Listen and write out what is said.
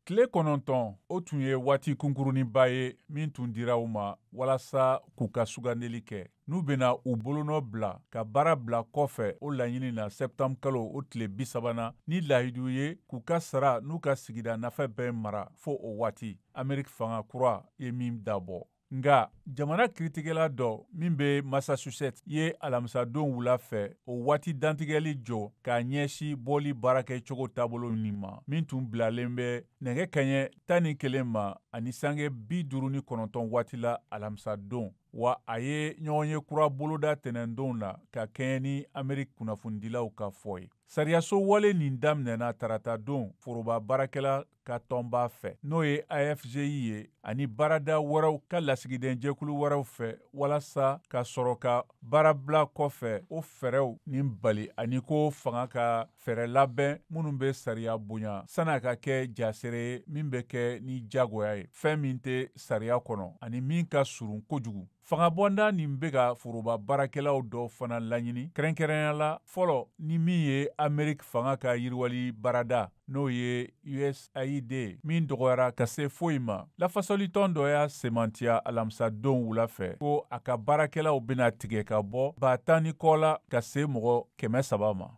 Tile kɔnɔntɔn o tun ye waati kunkuruninba ye min tun dira u ma walasa k'u ka sugandeli kɛ n'u bena u bolonɔ bila ka baara bila kɔfɛ o laɲini na sɛptamukalo o tile 30nan ni lahidu ye k'u ka sara n'u ka sigida nafɛ bɛɛ mara fɔ o waati Ameriki fanga kura ye min dabɔ. Nga jamana kiritigɛla dɔ min be Massachusetts ye alamisadon wula fɛ o waati dantigɛli jɔ k'a ɲɛsi bɔli baarakɛcogo taabolo nin ma min tun bilalen bɛ nɛgɛ kaɲɛ 11 ma ani sange 59 waati la alamisadon, wa a ye ɲɔgɔn ye kura boloda tɛnɛndon na ka kɛɲɛ ni Ameriki kunnafonidilaw ka fɔ ye. Sariyaso wale nin daminɛna taratadon foroba baarakɛla ka tɔnba fɛ n'o ye AFGI ye ani baarada wɛrɛw ka lasigidenjɛkulu wɛrɛw fɛ walasa ka sɔrɔ ka baarabila kɔfɛ o fɛɛrɛw nin bali ani ko fanga ka fɛɛrɛ labɛn minnu bɛ sariya bonya san'a ka kɛ jasere ye min bɛ kɛ ni jagoya ye, fɛn min tɛ sariya kɔnɔ ani min ka surun kojugu. Fangabɔnda nin bɛ ka foroba baarakɛlaw dɔw fana laɲini kɛrɛnkɛrɛnya la fɔlɔ ni min ye Ameriki fanga ka yiriwali baarada n'o ye USAID min dɔgɔyara ka se foyi ma. Lafasalitɔn dɔ y'a semantiya alamisadon wula fɛ ko a ka baarakɛlaw bena tigɛ ka bɔ 10,000 kɔ la ka se mɔgɔ 300 ma.